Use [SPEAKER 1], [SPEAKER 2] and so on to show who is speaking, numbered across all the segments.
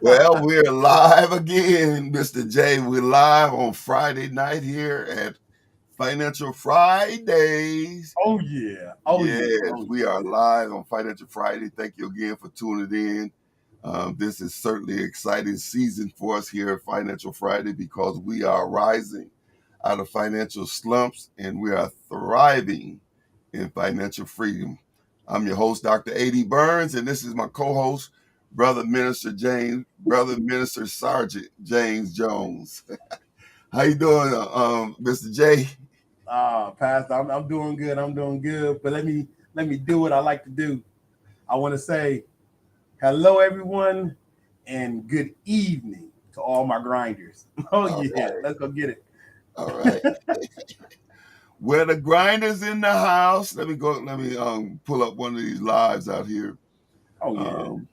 [SPEAKER 1] Well, we're live again, Mr. J. We're live on Friday night here at Financial Fridays.
[SPEAKER 2] Oh yeah. Oh yeah.
[SPEAKER 1] Yes,
[SPEAKER 2] Oh
[SPEAKER 1] we
[SPEAKER 2] yeah.
[SPEAKER 1] are live on Financial Friday. Thank you again for tuning in. This is certainly an exciting season for us here at Financial Friday because we are rising out of financial slumps and we are thriving in financial freedom. I'm your host, Dr. A.D. Burns, and this is my co-host, Brother Minister Sergeant James Jones. How you doing, Mr. J?
[SPEAKER 2] Pastor, I'm doing good. I'm doing good. But let me do what I like to do. I want to say hello everyone and good evening to all my grinders. Oh
[SPEAKER 1] All
[SPEAKER 2] yeah.
[SPEAKER 1] right,
[SPEAKER 2] Let's go get it.
[SPEAKER 1] all right. Where the grinders in the house. Let me go. Let me pull up one of these lives out here.
[SPEAKER 2] Oh yeah.
[SPEAKER 1] Um,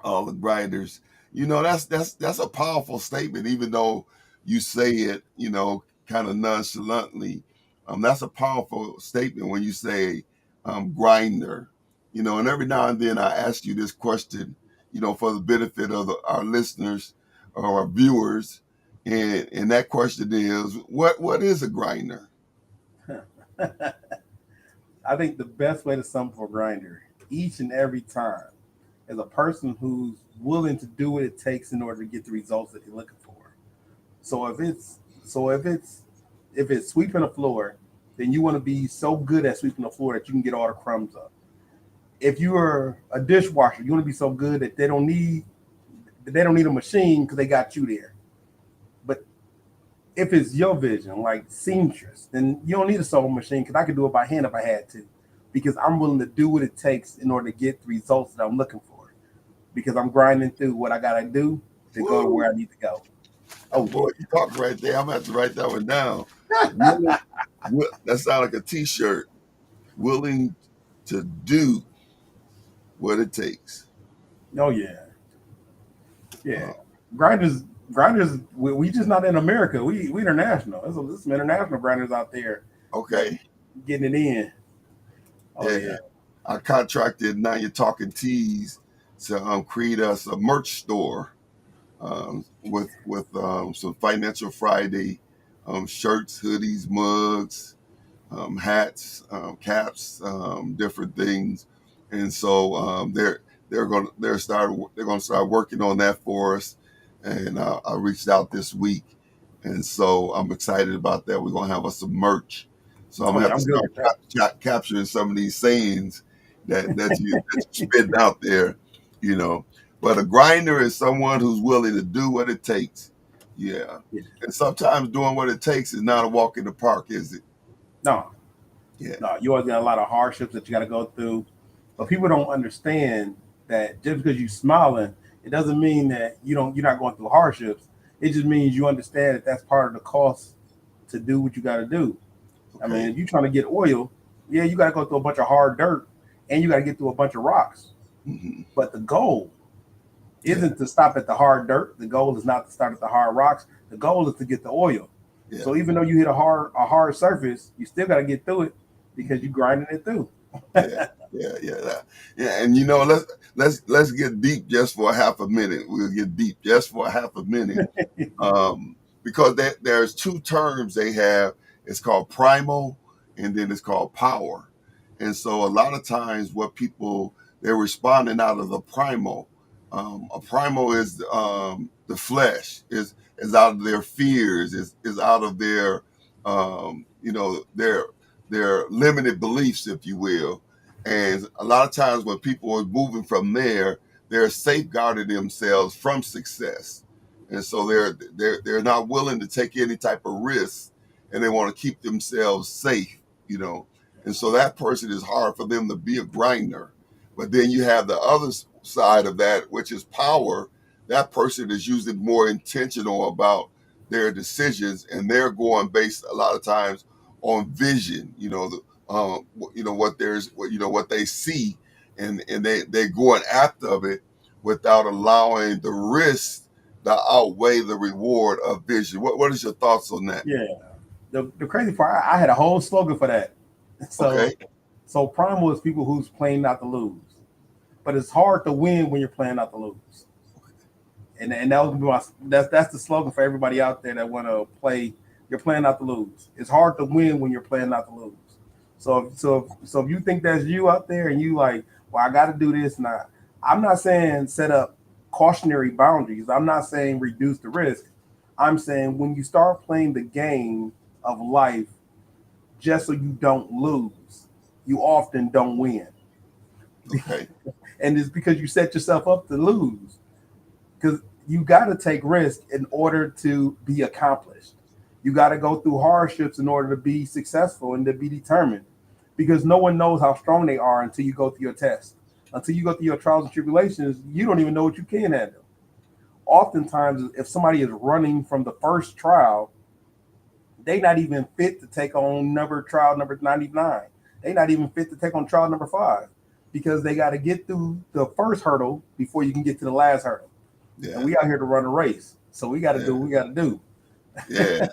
[SPEAKER 1] all the grinders. That's a powerful statement, even though you say it, kind of nonchalantly. That's a powerful statement when you say grinder. And every now and then I ask you this question, for the benefit of our listeners or our viewers, and that question is, what is a grinder?
[SPEAKER 2] I think the best way to sum for grinder each and every time is a person who's willing to do what it takes in order to get the results that they're looking for. So if it's sweeping the floor, then you want to be so good at sweeping the floor that you can get all the crumbs up. If you are a dishwasher, you want to be so good that they don't need a machine because they got you there. But if it's your vision, like seamstress, then you don't need a sewing machine because I could do it by hand if I had to, because I'm willing to do what it takes in order to get the results that I'm looking for. Because I'm grinding through what I gotta do to go to
[SPEAKER 1] Woo!
[SPEAKER 2] where I need to go. Oh
[SPEAKER 1] Boy, you talk right there. I'm gonna have to write that one down. Willing, that sounds like a T-shirt. Willing to do what it takes.
[SPEAKER 2] yeah, oh yeah, yeah.
[SPEAKER 1] Uh,
[SPEAKER 2] Grinders. We just not in America. We international. There's some international grinders out there that
[SPEAKER 1] okay,
[SPEAKER 2] getting it in. Oh
[SPEAKER 1] yeah.
[SPEAKER 2] yeah.
[SPEAKER 1] I contracted Now You're Talking Tees to create us a merch store with some Financial Friday shirts, hoodies, mugs, hats, caps, different things, and so they're going to start working on that for us. And I reached out this week, and so I'm excited about that. We're going to have us some merch, so I'm
[SPEAKER 2] Oh
[SPEAKER 1] gonna
[SPEAKER 2] yeah.
[SPEAKER 1] have to
[SPEAKER 2] I'm good
[SPEAKER 1] start
[SPEAKER 2] with that.
[SPEAKER 1] capturing some of these sayings that you spitting out there, you know. But a grinder is someone who's willing to do what it takes. Yeah.
[SPEAKER 2] Yeah.
[SPEAKER 1] And sometimes doing what it takes is not a walk in the park, is it?
[SPEAKER 2] No,
[SPEAKER 1] Yeah.
[SPEAKER 2] no. You always got a lot of hardships that you got to go through, but people don't understand that just because you are smiling, it doesn't mean that you're not going through hardships. It just means you understand that that's part of the cost to do what you got to do. I mean,
[SPEAKER 1] Okay.
[SPEAKER 2] if you're trying to get oil, yeah, you got to go through a bunch of hard dirt and you got to get through a bunch of rocks.
[SPEAKER 1] Hmm.
[SPEAKER 2] But the goal
[SPEAKER 1] Yeah.
[SPEAKER 2] isn't to stop at the hard dirt. The goal is not to start at the hard rocks. The goal is to get the oil.
[SPEAKER 1] Yeah.
[SPEAKER 2] So even though you hit a hard surface, you still got to get through it because
[SPEAKER 1] Mhm.
[SPEAKER 2] you're grinding it through.
[SPEAKER 1] Yeah. Yeah. And let's get deep just for a half a minute. We'll get deep just for a half a minute, because there's two terms they have. It's called primal, and then it's called power. And so a lot of times, what people they're responding out of the primal. A primal is the flesh is out of their fears, is out of their their limited beliefs, if you will. And a lot of times, when people are moving from there, they're safeguarding themselves from success, and so they're not willing to take any type of risk, and they want to keep themselves safe, you know. And so that person is hard for them to be a grinder. But then you have the other side of that, which is power. That person is usually more intentional about their decisions, and they're going based a lot of times on vision. What they see, and they're going after it without allowing the risk to outweigh the reward of vision. What is your thoughts on that?
[SPEAKER 2] Yeah. The crazy part, I had a whole slogan for that.
[SPEAKER 1] Okay.
[SPEAKER 2] So primal is people who's playing not to lose, but it's hard to win when you're playing not to lose. And that was gonna be that's the slogan for everybody out there that want to play. You're playing not to lose. It's hard to win when you're playing not to lose. So if you think that's you out there and you like, well, I got to do this now. I'm not saying set up cautionary boundaries. I'm not saying reduce the risk. I'm saying when you start playing the game of life just so you don't lose, you often don't win.
[SPEAKER 1] Okay.
[SPEAKER 2] And it's because you set yourself up to lose. Because you got to take risks in order to be accomplished. You got to go through hardships in order to be successful and to be determined. Because no one knows how strong they are until you go through your test. Until you go through your trials and tribulations, you don't even know what you can handle. Oftentimes, if somebody is running from the first trial, they not even fit to take on trial number 99. They not even fit to take on trial number 5 because they got to get through the first hurdle before you can get to the last hurdle.
[SPEAKER 1] Yeah.
[SPEAKER 2] And we out here to run a race, so we got to do what we got to do.
[SPEAKER 1] Yeah.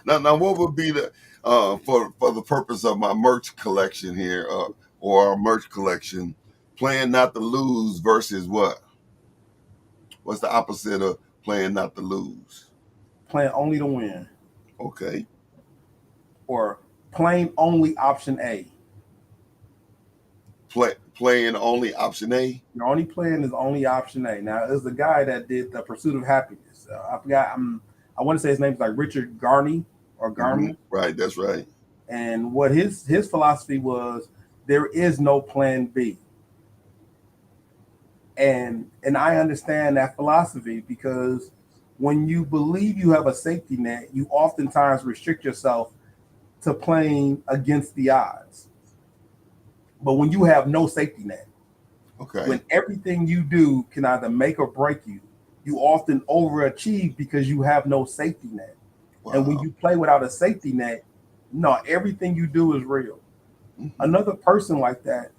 [SPEAKER 1] Now, what would be the for the purpose of my merch collection here, or our merch collection, playing not to lose versus what? What's the opposite of playing not to lose?
[SPEAKER 2] Playing only to win,
[SPEAKER 1] Okay.
[SPEAKER 2] or playing only option A.
[SPEAKER 1] Playing only option A.
[SPEAKER 2] Your only plan is only option A. Now, there's a guy that did the Pursuit of Happiness. I forgot. I want to say his name is like Richard Garney or Garman.
[SPEAKER 1] Right. That's right.
[SPEAKER 2] And what his philosophy was, there is no plan B. And I understand that philosophy because when you believe you have a safety net, you oftentimes restrict yourself to playing against the odds. But when you have no safety net,
[SPEAKER 1] Okay.
[SPEAKER 2] when everything you do can either make or break you, you often overachieve because you have no safety net.
[SPEAKER 1] Wow.
[SPEAKER 2] And when you play without a safety net, no, everything you do is real.
[SPEAKER 1] Mm-hmm.
[SPEAKER 2] Another person like that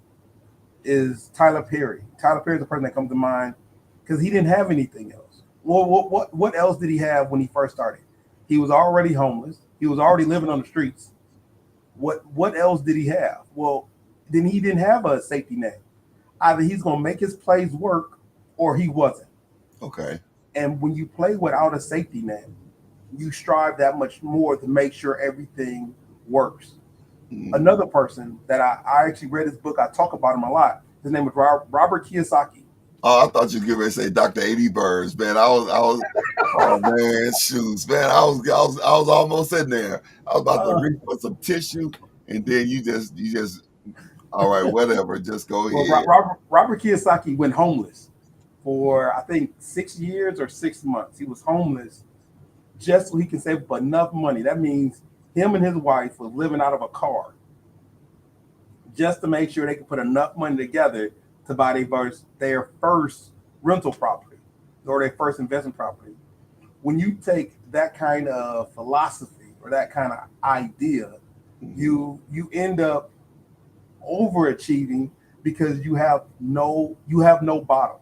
[SPEAKER 2] is Tyler Perry. Tyler Perry is the person that comes to mind because he didn't have anything else. Well, what else did he have when he first started? He was already homeless. He was already living on the streets. What else did he have? Well, then he didn't have a safety net. Either he's going to make his plays work or he wasn't.
[SPEAKER 1] Okay.
[SPEAKER 2] And when you play without a safety net, you strive that much more to make sure everything works. Mm-hmm. Another person that I actually read his book, I talk about him a lot. His name is Robert Kiyosaki.
[SPEAKER 1] Oh, I thought you were getting ready to say Dr. A.D. Burns, man. I was, oh man, shoes, man. I was almost in there. I was about to reach for some tissue, and then you just, all right, whatever, just go ahead.
[SPEAKER 2] Robert Kiyosaki went homeless for I think 6 years or 6 months. He was homeless just so he can save up enough money. That means him and his wife was living out of a car just to make sure they could put enough money together to buy their first rental property or their first investment property. When you take that kind of philosophy or that kind of idea, you end up overachieving because you have no bottom.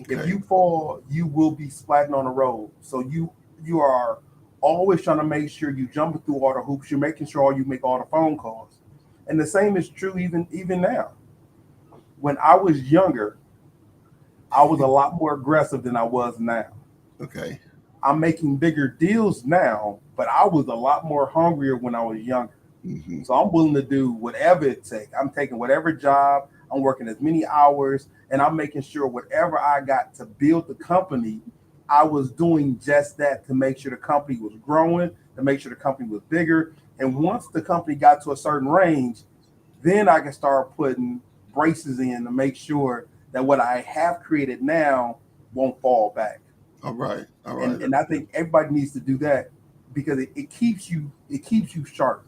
[SPEAKER 2] Okay. If you fall, you will be splatting on the road. So you are always trying to make sure you jump through all the hoops. You're making sure you make all the phone calls. And the same is true even now. When I was younger, I was a lot more aggressive than I was now.
[SPEAKER 1] Okay.
[SPEAKER 2] I'm making bigger deals now, but I was a lot more hungrier when I was younger. Mm-hmm. So I'm willing to do whatever it takes. I'm taking whatever job. I'm working as many hours, and I'm making sure whatever I got to build the company, I was doing just that to make sure the company was growing, to make sure the company was bigger. And once the company got to a certain range, then I can start putting braces in to make sure that what I have created now won't fall back.
[SPEAKER 1] All right.
[SPEAKER 2] And I think everybody needs to do that because it keeps you sharp.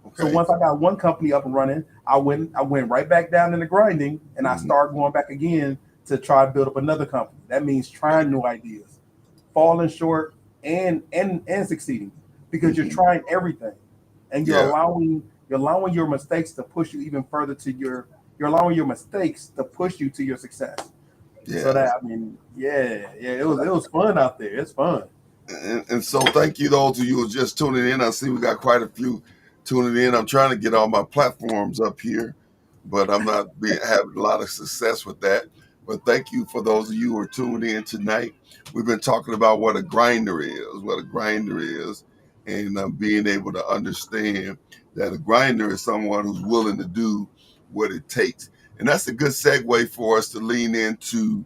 [SPEAKER 2] Okay. So once I got one company up and running, I went right back down into grinding, and I started going back again to try to build up another company. That means trying new ideas, falling short and succeeding because you're trying everything, and you're allowing your mistakes to push you even further to you're allowing your mistakes to push you to your success. Yeah. So that it was fun out there. It's fun.
[SPEAKER 1] And so thank you those of you who are just tuning in. I see we got quite a few tuning in. I'm trying to get all my platforms up here, but I'm not having a lot of success with that. But thank you for those of you who are tuned in tonight. We've been talking about what a grinder is, and being able to understand that a grinder is someone who's willing to do what it takes. And that's a good segue for us to lean into.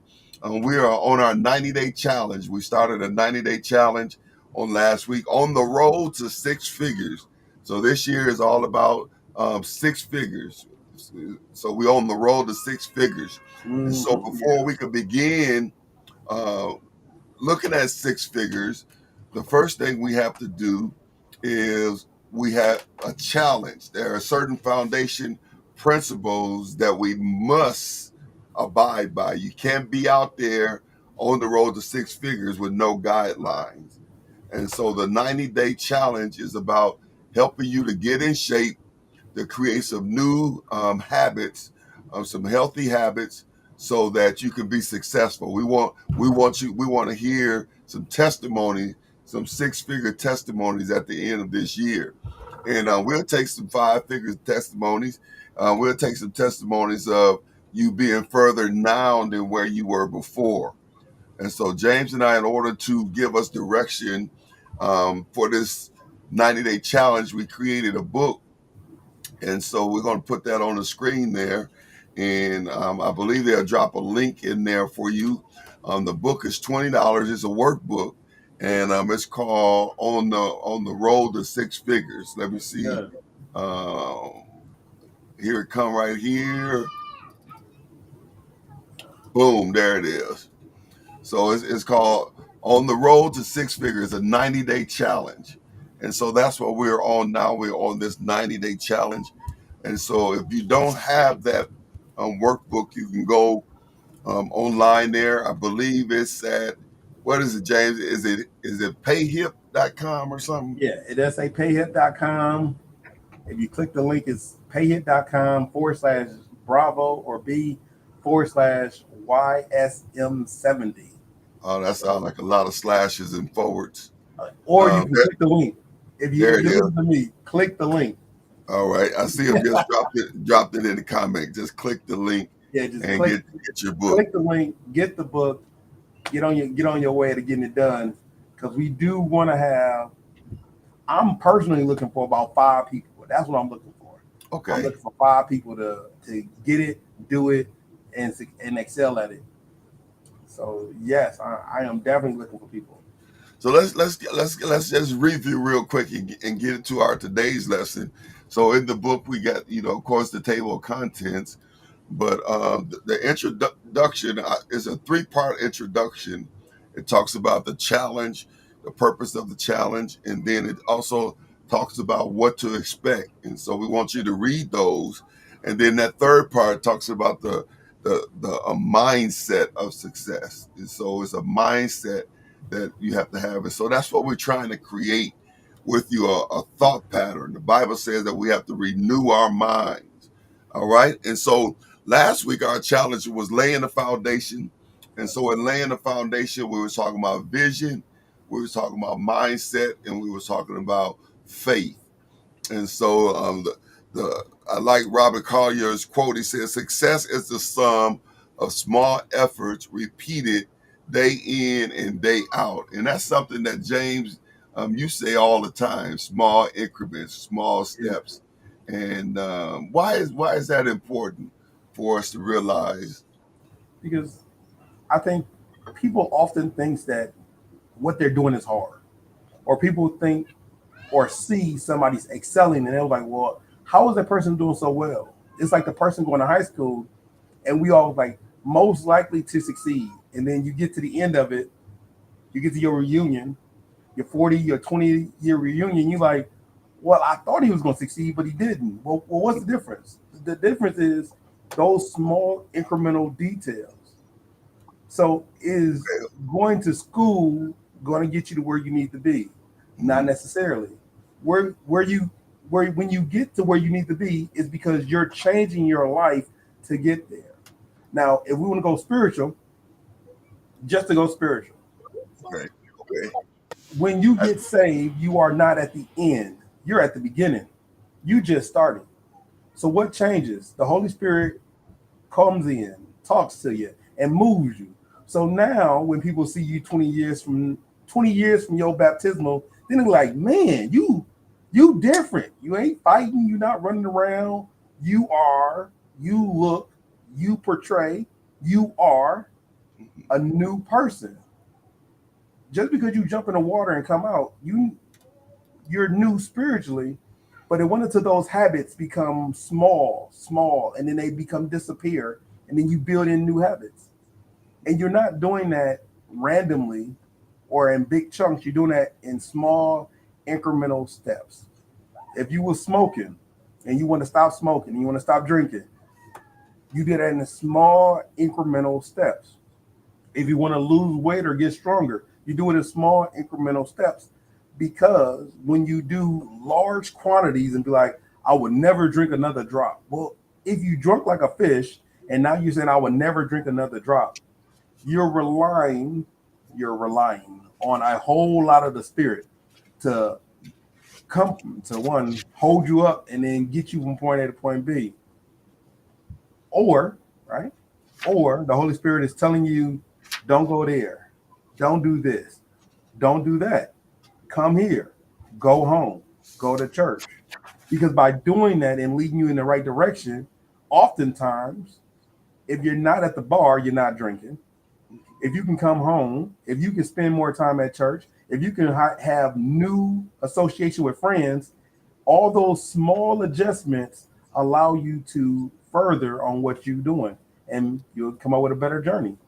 [SPEAKER 1] We are on our 90-day challenge. We started a 90-day challenge on last week on the road to six figures. So this year is all about six figures. So we're on the road to six figures. And so before we could begin uh, looking at six figures, the first thing we have to do is we have a challenge. There are certain foundation principles that we must abide by. You can't be out there on the road to six figures with no guidelines. And so the 90-day challenge is about helping you to get in shape, to create some new habits, some healthy habits, so that you can be successful. We want to hear some testimony, some six-figure testimonies at the end of this year, and we'll take some five-figure testimonies. We'll take some testimonies of you being further now than where you were before. And so James and I, in order to give us direction for this 90-day challenge, we created a book. And so we're going to put that on the screen there. And I believe they'll drop a link in there for you. The book is $20. It's a workbook. And it's called On the Road to Six Figures. Let me see.
[SPEAKER 2] Yeah.
[SPEAKER 1] Here it come right here. Boom, there it is. So it's called On the Road to Six Figures, a 90-day challenge. And so that's what we're on now. We're on this 90-day challenge. And so if you don't have that workbook, you can go online there. I believe it's at, what is it, James? Is it payhip.com or something?
[SPEAKER 2] Yeah, it does say payhip.com. If you click the link, it's payhip.com/Bravo or B/YSM70.
[SPEAKER 1] Oh, that sounds like a lot of slashes and forwards.
[SPEAKER 2] Or you can click the link. If you
[SPEAKER 1] There it is.
[SPEAKER 2] listen to me, click the link.
[SPEAKER 1] All right. I see him just dropped it in the comment. Just click the link
[SPEAKER 2] Just
[SPEAKER 1] and
[SPEAKER 2] click,
[SPEAKER 1] get your book.
[SPEAKER 2] Click the link, get the book, get on your way to getting it done. Because we do want to have, I'm personally looking for about 5 people. That's what I'm looking for.
[SPEAKER 1] Okay.
[SPEAKER 2] I'm looking for 5 people to get it, do it, and excel at it. So yes, I am definitely looking for people.
[SPEAKER 1] So let's just review real quick and get into our today's lesson. So in the book we got, of course, the table of contents, but the introduction is a 3-part introduction. It talks about the challenge, the purpose of the challenge, and then it also talks about what to expect. And so we want you to read those. And then that third part talks about the mindset of success. And so it's a mindset that you have to have. And so that's what we're trying to create with you, a thought pattern. The Bible says that we have to renew our minds. All right. And so last week, our challenge was laying the foundation. And so in laying the foundation, we were talking about vision, we were talking about mindset, and we were talking about faith. And so I like Robert Collier's quote. He says, success is the sum of small efforts repeated day in and day out. And that's something that James, you say all the time, small increments, small steps. And why is that important for us to realize?
[SPEAKER 2] Because I think people often think that what they're doing is hard, or people think or see somebody's excelling and they're like, well, how is that person doing so well? It's like the person going to high school and we all like most likely to succeed. And then you get to the end of it, you get to your reunion, your 40, your 20-year reunion, you're like, well, I thought he was going to succeed, but he didn't. Well, what's the difference? The difference is those small incremental details. So is going to school going to get you to where you need to be? Not necessarily. When you get to where you need to be is because you're changing your life to get there. Now, if we want to go spiritual, just to go spiritual.
[SPEAKER 1] Okay.
[SPEAKER 2] When you get saved, you are not at the end. You're at the beginning. You just started. So what changes? The Holy Spirit comes in, talks to you, and moves you. So now when people see you 20 years from your baptismal, then they're like, man, you different. You ain't fighting, you not running around. You are, you look, you portray, you are a new person. Just because you jump in the water and come out, you're new spiritually, but then one or two of those habits become small, and then they become disappear, and then you build in new habits. And you're not doing that randomly or in big chunks. You're doing that in small incremental steps. If you were smoking and you want to stop smoking and you want to stop drinking, you do that in small incremental steps. If you want to lose weight or get stronger, you do it in small incremental steps. Because when you do large quantities and be like, I would never drink another drop. Well, if you drunk like a fish and now you're saying I would never drink another drop, you're relying on a whole lot of the spirit to come to one, hold you up and then get you from point A to point B. Or, right? Or the Holy Spirit is telling you, don't go there. Don't do this. Don't do that. Come here. Go home. Go to church. Because by doing that and leading you in the right direction, oftentimes, if you're not at the bar, you're not drinking. If you can come home, if you can spend more time at church, if you can have new association with friends, all those small adjustments allow you to further on what you're doing, and you'll come up with a better journey.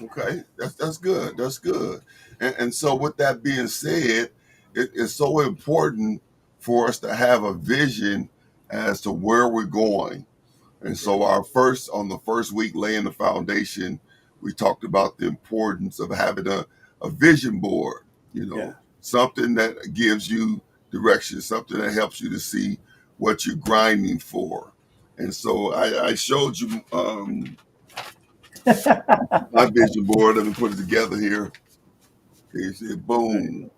[SPEAKER 1] Okay, that's good. That's good. And so, with that being said, it is so important for us to have a vision as to where we're going. And so, on the first week laying the foundation, we talked about the importance of having a vision board.
[SPEAKER 2] Yeah.
[SPEAKER 1] Something that gives you direction, something that helps you to see what you're grinding for. And so, I showed you my vision board. Let me put it together here. Okay, you see, boom.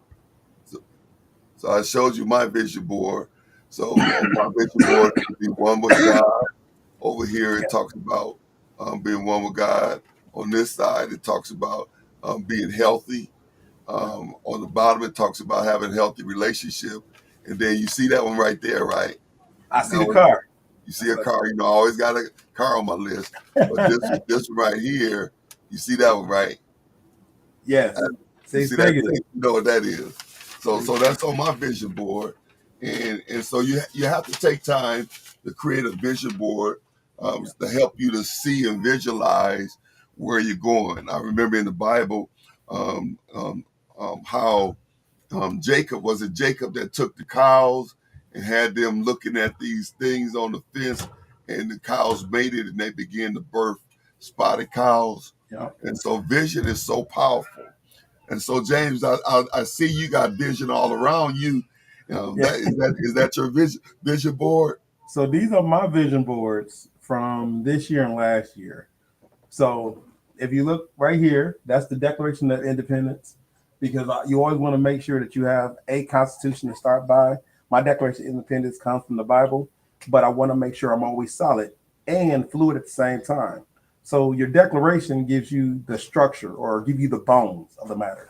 [SPEAKER 1] So I showed you my vision board. So on my vision board, it could be one with God. Over here, it talks about being one with God. On this side, it talks about being healthy. On the bottom, it talks about having a healthy relationship. And then you see that one right there, right?
[SPEAKER 2] I see
[SPEAKER 1] Now,
[SPEAKER 2] the car.
[SPEAKER 1] you see a car. I always got a car on my list. But this one right here, you see that one, right?
[SPEAKER 2] Yes.
[SPEAKER 1] You
[SPEAKER 2] Six
[SPEAKER 1] see that
[SPEAKER 2] figures.
[SPEAKER 1] thing? You know what that is. So that's on my vision board, and so you have to take time to create a vision board to help you to see and visualize where you're going. I remember in the Bible how Jacob, was it Jacob that took the cows and had them looking at these things on the fence, and the cows mated and they began to birth spotted cows.
[SPEAKER 2] Yeah.
[SPEAKER 1] And so vision is so powerful. And so, James, I see you got vision all around you.
[SPEAKER 2] Yeah.
[SPEAKER 1] Is that your vision board?
[SPEAKER 2] So these are my vision boards from this year and last year. So if you look right here, that's the Declaration of Independence, because you always want to make sure that you have a constitution to start by. My Declaration of Independence comes from the Bible, but I want to make sure I'm always solid and fluid at the same time. So your declaration gives you the structure or give you the bones of the matter.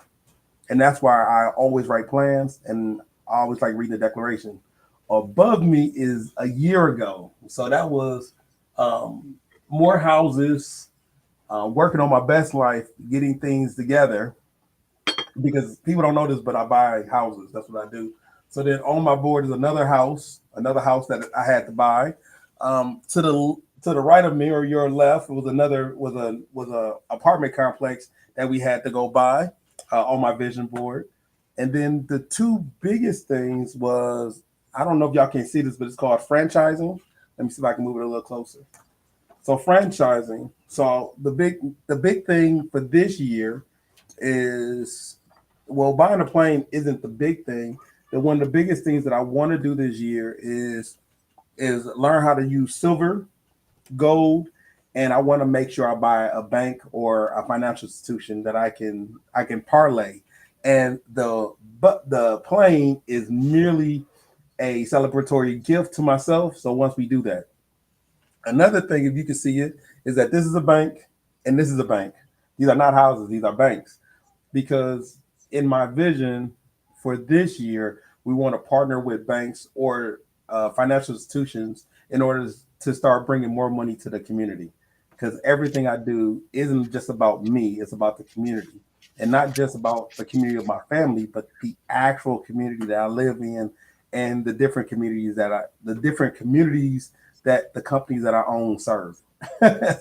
[SPEAKER 2] And that's why I always write plans and I always like reading the declaration. Above me is a year ago. So that was more houses, working on my best life, getting things together, because people don't know this, but I buy houses. That's what I do. So then on my board is another house that I had to buy. To the right of me or your left was a apartment complex that we had to go buy on my vision board. And then the two biggest things was, I don't know if y'all can see this, but it's called franchising. Let me see if I can move it a little closer. So franchising. So the big thing for this year is, well, buying a plane isn't the big thing. One of the biggest things that I want to do this year is learn how to use silver, gold, and I want to make sure I buy a bank or a financial institution that I can parlay. And the plane is merely a celebratory gift to myself. So once we do that, another thing, if you can see it, is that this is a bank. and this is a bank. These are not houses; these are banks. Because in my vision for this year, we want to partner with banks or financial institutions in order to start bringing more money to the community. Because everything I do isn't just about me; it's about the community, and not just about the community of my family, but the actual community that I live in, and the different communities that the companies that I own serve.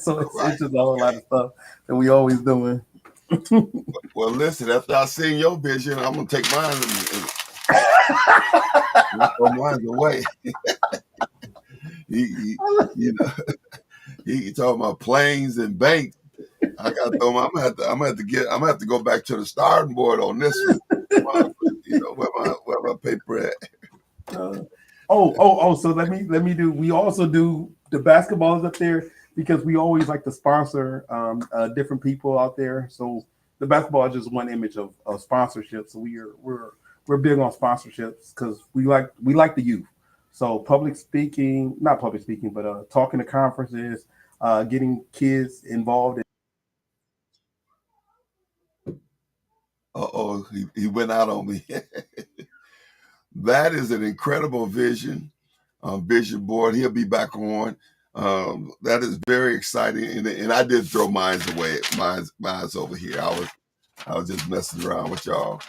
[SPEAKER 2] So
[SPEAKER 1] All
[SPEAKER 2] it's
[SPEAKER 1] right.
[SPEAKER 2] just a whole lot
[SPEAKER 1] Okay.
[SPEAKER 2] of stuff that we always doing.
[SPEAKER 1] Well, listen, after I seen your vision, I'm gonna take mine and throw mine away. He, you know, he talking about planes and banks. I got to throw my. I'm gonna have to go back to the starting board on this one. Where my paper at?
[SPEAKER 2] Uh, oh. So let me do. We also do the basketballs up there because we always like to sponsor different people out there. So the basketball is just one image of sponsorship. So we're big on sponsorships because we like the youth. So public speaking, not public speaking, but talking to conferences, getting kids involved.
[SPEAKER 1] He went out on me. That is an incredible vision, vision board. He'll be back on. That is very exciting, and I did throw mine away. Mine's over here. I was just messing around with y'all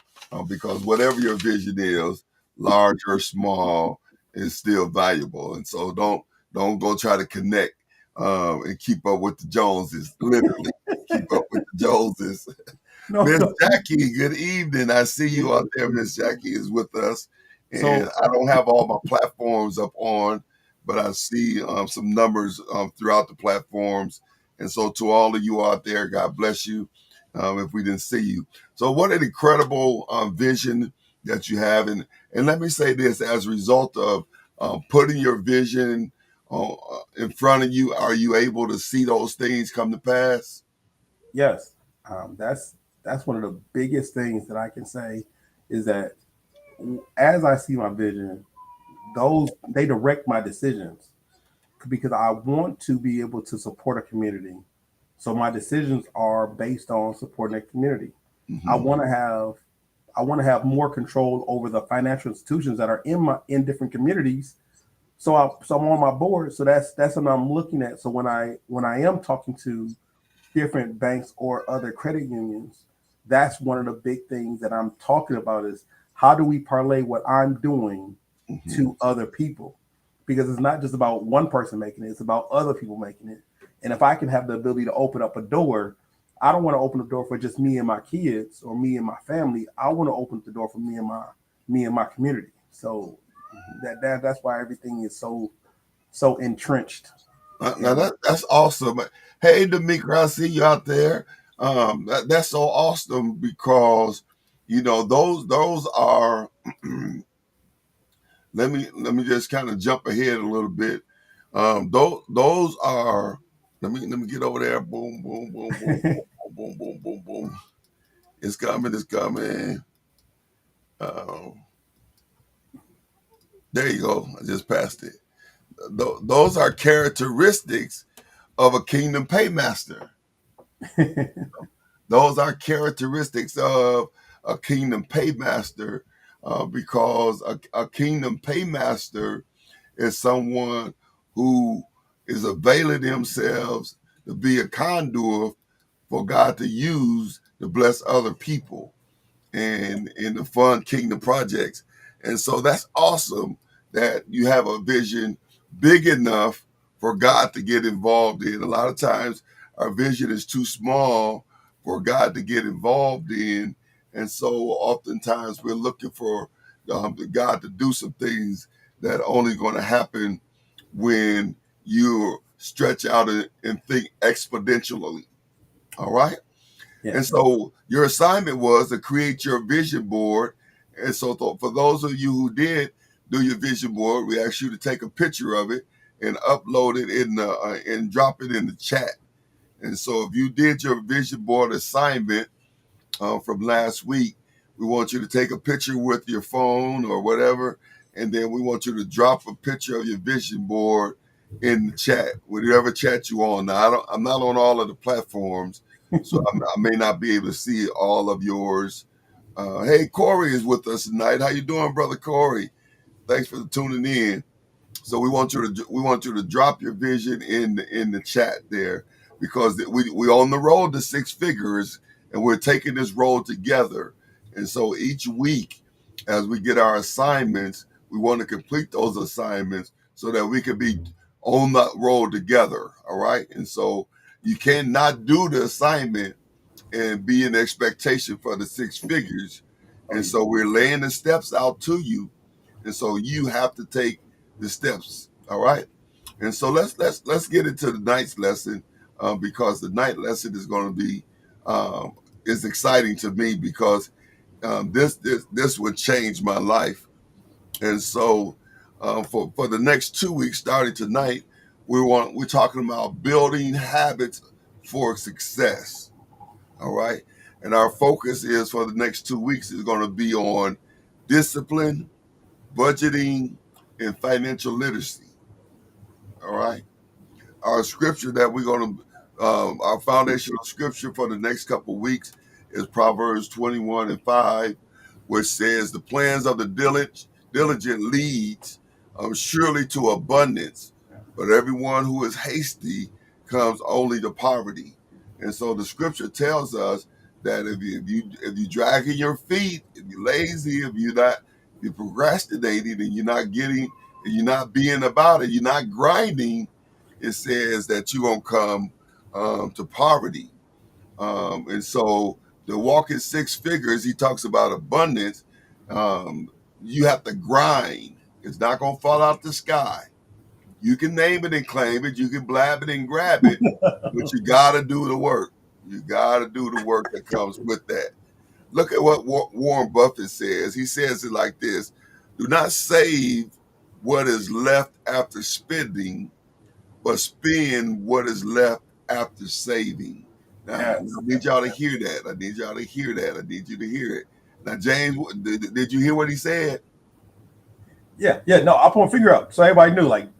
[SPEAKER 1] because whatever your vision is, large or small, is still valuable. And so don't go try to connect and keep up with the Joneses. Literally, keep up with the Joneses.
[SPEAKER 2] No,
[SPEAKER 1] Miss
[SPEAKER 2] no.
[SPEAKER 1] Jackie, good evening. I see you out there. Miss Jackie is with us, and
[SPEAKER 2] So
[SPEAKER 1] I don't have all my platforms up on, but I see some numbers throughout the platforms. And so, to all of you out there, God bless you. If we didn't see you, so what an incredible vision that you have, and let me say this: as a result of putting your vision in front of you, are you able to see those things come to pass?
[SPEAKER 2] yes, that's one of the biggest things that I can say is that as I see my vision, those they direct my decisions because I want to be able to support a community. So my decisions are based on supporting a community. I
[SPEAKER 1] Hmm.
[SPEAKER 2] want to have I want to have more control over the financial institutions that are in different communities. So I'm on my board. So that's what I'm looking at. So when I am talking to different banks or other credit unions, that's one of the big things that I'm talking about is how do we parlay what I'm doing
[SPEAKER 1] Hmm.
[SPEAKER 2] to other people? Because it's not just about one person making it, it's about other people making it. And if I can have the ability to open up a door, I don't want to open the door for just me and my kids or me and my family. I want to open the door for me and my community. So that's why everything is so entrenched
[SPEAKER 1] Now
[SPEAKER 2] in.
[SPEAKER 1] that's awesome. Hey, Demetra, I see you out there. That's so awesome because those are. Let me just kind of jump ahead a little bit. Those are. Let me get over there. Boom, boom, boom, boom, boom, boom, boom, boom, boom. It's coming. It's coming. Um, there you go. I just passed it. Those are characteristics of a kingdom paymaster. Those are characteristics of a kingdom paymaster because a kingdom paymaster is someone who is availing themselves to be a conduit for God to use to bless other people and to fund kingdom projects. And so that's awesome that you have a vision big enough for God to get involved in. A lot of times our vision is too small for God to get involved in. And so oftentimes we're looking for God to do some things that are only going to happen when you stretch out and think exponentially. All right. And
[SPEAKER 2] Yes.
[SPEAKER 1] so your assignment was to create your vision board. And so for those of you who did do your vision board, we asked you to take a picture of it and upload it and drop it in the chat. And so if you did your vision board assignment from last week, we want you to take a picture with your phone or whatever, and then we want you to drop a picture of your vision board in the chat, whatever chat you on. Now, I'm not on all of the platforms, so I may not be able to see all of yours. Hey, Corey is with us tonight. How you doing, brother Corey? Thanks for tuning in. So we want you to drop your vision in the chat there, because we on the road to six figures, and we're taking this road together. And so each week, as we get our assignments, we want to complete those assignments so that we can be on that road together. All right. And so you cannot do the assignment and be in expectation for the six figures. And so we're laying the steps out to you, and so you have to take the steps. All right. And so let's get into the night's lesson, because the night lesson is going to be is exciting to me, because this would change my life. And so for the next 2 weeks, starting tonight, we're talking about building habits for success. All right. And our focus is for the next 2 weeks is going to be on discipline, budgeting, and financial literacy. All right. Our scripture that we're going to, our foundational scripture for the next couple of weeks is Proverbs 21:5, which says, "The plans of the diligent leads surely to abundance, but everyone who is hasty comes only to poverty." And so the scripture tells us that if you dragging your feet, if you're lazy, if you're procrastinating, and you're not being about it, you're not grinding, it says that you're gonna come to poverty. And so the walk in six figures, he talks about abundance. Um, you have to grind. It's not gonna fall out the sky. You can name it and claim it. You can blab it and grab it, but you gotta do the work. You gotta do the work that comes with that. Look at what Warren Buffett says. He says it like this: "Do not save what is left after spending, but spend what is left after saving." Now,
[SPEAKER 2] Yes.
[SPEAKER 1] I need y'all to hear that. I need y'all to hear that. I need you to hear it. Now, James, did you hear what he said?
[SPEAKER 2] Yeah, yeah. No, I put a finger up so everybody knew. Like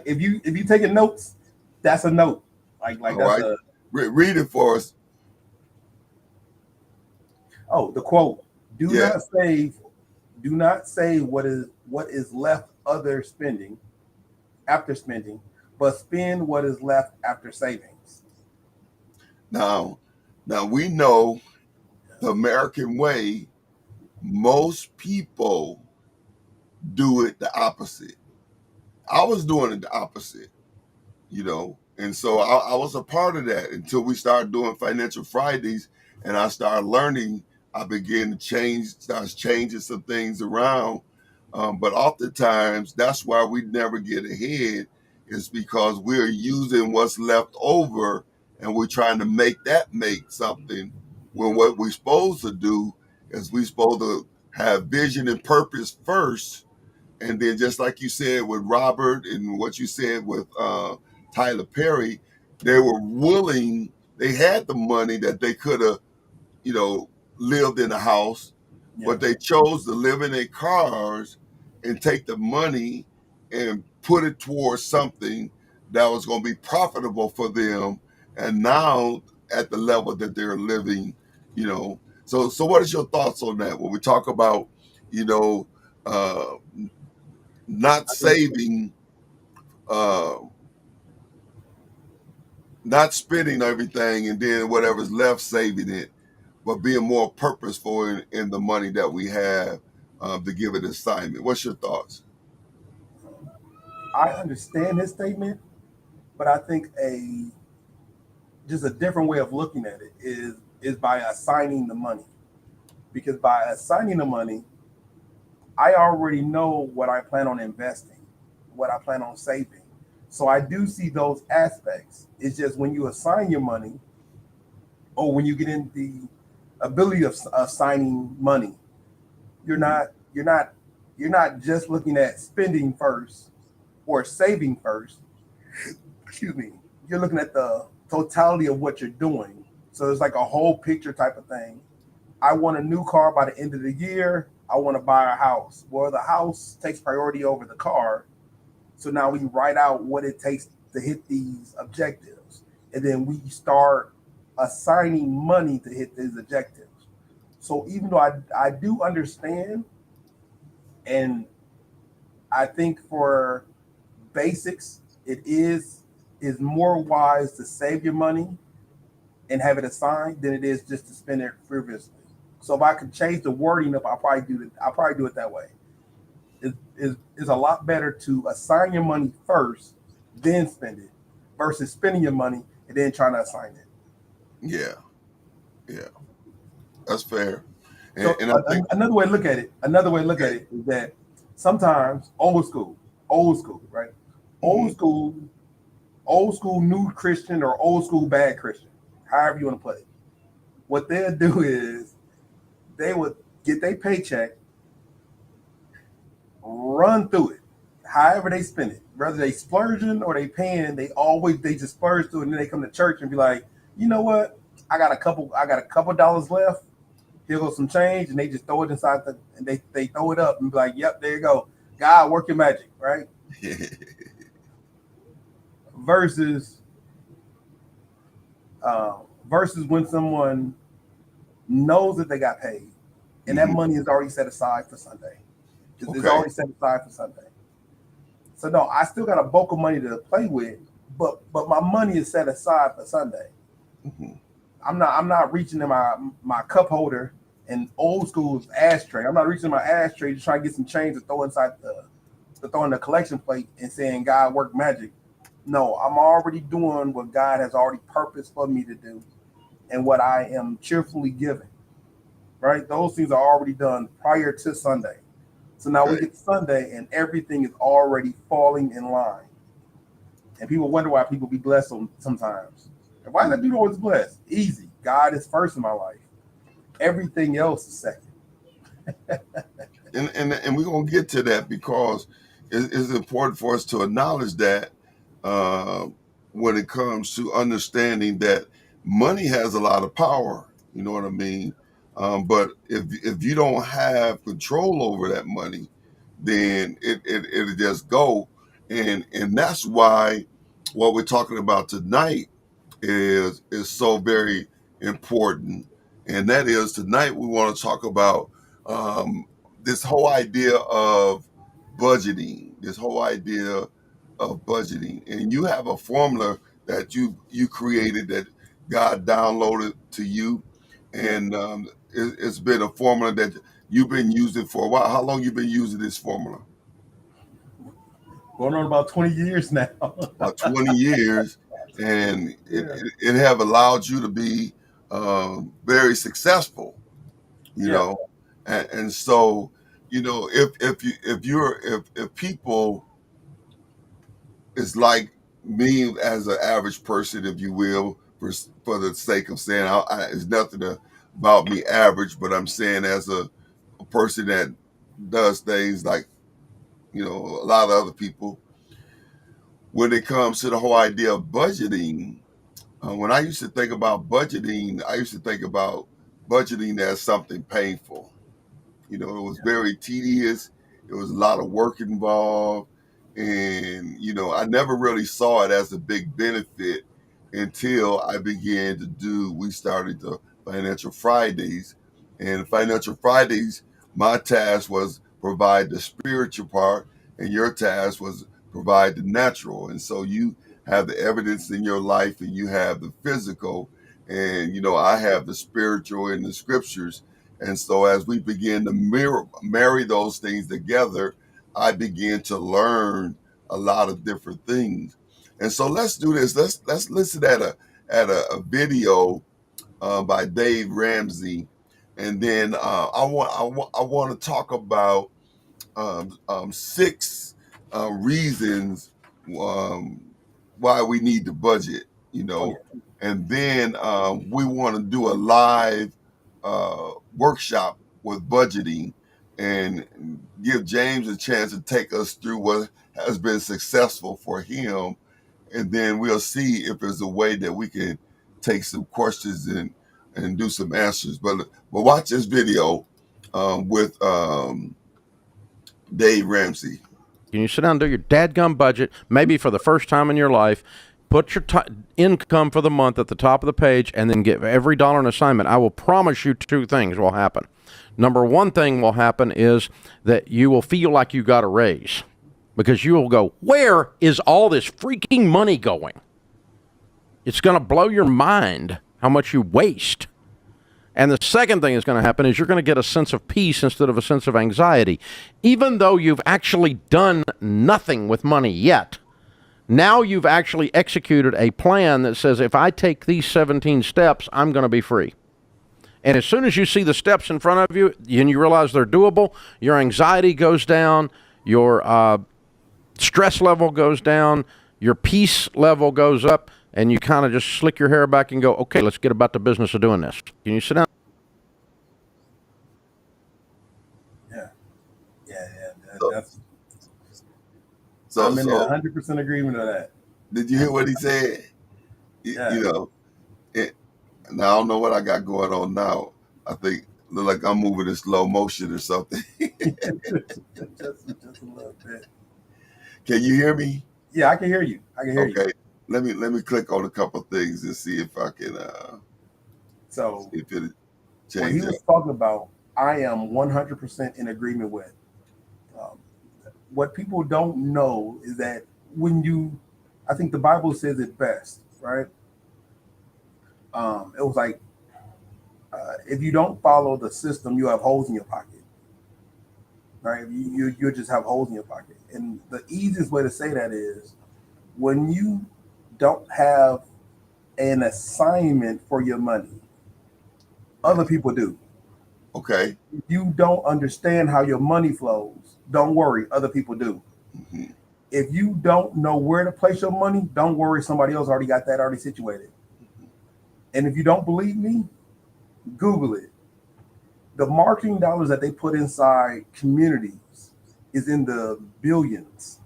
[SPEAKER 2] if you taking notes, that's a note. Like
[SPEAKER 1] All
[SPEAKER 2] that's
[SPEAKER 1] right.
[SPEAKER 2] a
[SPEAKER 1] Read it for us.
[SPEAKER 2] the quote.
[SPEAKER 1] Yeah.
[SPEAKER 2] Do not save what is left other spending after spending, but spend what is left after savings.
[SPEAKER 1] Now we know the American way. Most people do it the opposite. I was doing it the opposite, and so I was a part of that until we started doing Financial Fridays, and I started learning. I began to start changing some things around. But oftentimes, that's why we never get ahead, is because we're using what's left over, and we're trying to make something, when what we're supposed to do is we're supposed to have vision and purpose first. And then, just like you said with Robert, and what you said with Tyler Perry, they were willing, they had the money that they could have, you know, lived in a house, but they chose to live in their cars and take the money and put it towards something that was going to be profitable for them. And now at the level that they're living, you know. So what is your thoughts on that when we talk about, you know, uh, not saving, uh, not spending everything, and then whatever's left, saving it, but being more purposeful in the money that we have, to give it assignment. What's your thoughts?
[SPEAKER 2] I understand his statement, but I think a just a different way of looking at it is by assigning the money. Because by assigning the money, I already know what I plan on investing, what I plan on saving. So I do see those aspects. It's just when you assign your money, or when you get in the ability of assigning money, you're not you're not you're not just looking at spending first or saving first. Excuse me. You're looking at the totality of what you're doing. So it's like a whole picture type of thing. I want a new car by the end of the year. I want to buy a house. Well, the house takes priority over the car. So now we write out what it takes to hit these objectives, and then we start assigning money to hit these objectives. So even though I do understand, and I think for basics, it is more wise to save your money and have it assigned than it is just to spend it frivolously. So if I could change the wording up, I'll probably do it that way. It's a lot better to assign your money first, then spend it, versus spending your money and then trying to assign it.
[SPEAKER 1] Yeah, yeah, that's fair.
[SPEAKER 2] So
[SPEAKER 1] And I think,
[SPEAKER 2] another way to look at
[SPEAKER 1] okay.
[SPEAKER 2] it is that sometimes old school, right?
[SPEAKER 1] Hmm.
[SPEAKER 2] Old school, old school new Christian or old school bad Christian, however you want to put it. What they'll do is they would get their paycheck, run through it, however they spend it, whether they splurging or they paying, they just splurge through it, and then they come to church and be like, you know what? I got a couple dollars left. Here goes some change, and they just throw it inside and they throw it up and be like, yep, there you go. God, work your magic, right? Versus uh, versus when someone knows that they got paid and that
[SPEAKER 1] Hmm.
[SPEAKER 2] money is already set aside for Sunday. It's
[SPEAKER 1] Okay.
[SPEAKER 2] already set aside for Sunday. So no, I still got a bulk of money to play with, but my money is set aside for Sunday.
[SPEAKER 1] Hmm.
[SPEAKER 2] I'm not reaching in my cup holder and old school's ashtray. I'm not reaching in my ashtray to try to get some change to throw inside the to throw in the collection plate and saying God work magic. No, I'm already doing what God has already purposed for me to do and what I am cheerfully giving. Right? Those things are already done prior to Sunday. So now we
[SPEAKER 1] Okay.
[SPEAKER 2] get to Sunday and everything is already falling in line. And people wonder why people be blessed sometimes. And why is that dude always blessed? Easy. God is first in my life. Everything else is second.
[SPEAKER 1] And we're gonna get to that because it's important for us to acknowledge that uh, when it comes to understanding that money has a lot of power. You know what I mean? But if you don't have control over that money, then it'll just go. And that's why what we're talking about tonight is so very important. And that is tonight we want to talk about um, this whole idea of budgeting, this whole idea of budgeting. And you have a formula that you created that God downloaded to you,
[SPEAKER 2] Yeah.
[SPEAKER 1] and it's been a formula that you've been using for a while. How long you been using this formula?
[SPEAKER 2] Going on about 20 years now.
[SPEAKER 1] About 20 years, and
[SPEAKER 2] Yeah.
[SPEAKER 1] it have allowed you to be very successful, you
[SPEAKER 2] Yeah.
[SPEAKER 1] know. And so, if people is like me as an average person, if you will, for the sake of saying it's nothing about me average, but I'm saying as a person that does things like a lot of other people. When it comes to the whole idea of budgeting, when I used to think about budgeting, I used to think about budgeting as something painful. It was very tedious. It was a lot of work involved. And, I never really saw it as a big benefit until we started the Financial Fridays. And Financial Fridays, my task was provide the spiritual part, and your task was provide the natural. And so you have the evidence in your life, and you have the physical, and, I have the spiritual in the scriptures. And so as we begin to marry those things together, I began to learn a lot of different things. And so let's do this. Let's listen at a video by Dave Ramsey, and then I want to talk about six reasons um, why we need to budget,
[SPEAKER 2] Oh yeah.
[SPEAKER 1] and then we want to do a live workshop with budgeting and give James a chance to take us through what has been successful for him, and then we'll see if there's a way that we can take some questions and do some answers. But watch this video with Dave Ramsey.
[SPEAKER 3] Can you sit down and do your dadgum budget, maybe for the first time in your life? Put your income for the month at the top of the page and then give every dollar an assignment. I will promise you two things will happen. Number one thing will happen is that you will feel like you got a raise because you will go, where is all this freaking money going? It's going to blow your mind how much you waste. And the second thing that's going to happen is you're going to get a sense of peace instead of a sense of anxiety. Even though you've actually done nothing with money yet, now you've actually executed a plan that says, if I take these 17 steps, I'm going to be free. And as soon as you see the steps in front of you and you realize they're doable, your anxiety goes down, your stress level goes down, your peace level goes up, and you kind of just slick your hair back and go, okay, let's get about the business of doing this. Can you sit down?
[SPEAKER 2] Yeah. That's,
[SPEAKER 1] So,
[SPEAKER 2] I'm in 100% agreement with that.
[SPEAKER 1] Did you hear what he said?
[SPEAKER 2] Yeah.
[SPEAKER 1] You know, now I don't know what I got going on now. I think look like I'm moving in slow motion or something.
[SPEAKER 2] just a little bit.
[SPEAKER 1] Can you hear me?
[SPEAKER 2] Yeah, I can hear you.
[SPEAKER 1] Okay. Let me click on a couple things and see if I can
[SPEAKER 2] so
[SPEAKER 1] if it
[SPEAKER 2] what he
[SPEAKER 1] changes.
[SPEAKER 2] was talking about, I am 100% in agreement with. What people don't know is that I think the Bible says it best, right? It was like, if you don't follow the system, you have holes in your pocket, right? You just have holes in your pocket. And the easiest way to say that is when you don't have an assignment for your money, other people do.
[SPEAKER 1] Okay.
[SPEAKER 2] If you don't understand how your money flows, don't worry, other people do.
[SPEAKER 1] Mm-hmm.
[SPEAKER 2] If you don't know where to place your money, don't worry, somebody else already got that already situated.
[SPEAKER 1] Mm-hmm.
[SPEAKER 2] And if you don't believe me, Google it. The marketing dollars that they put inside communities is in the billions,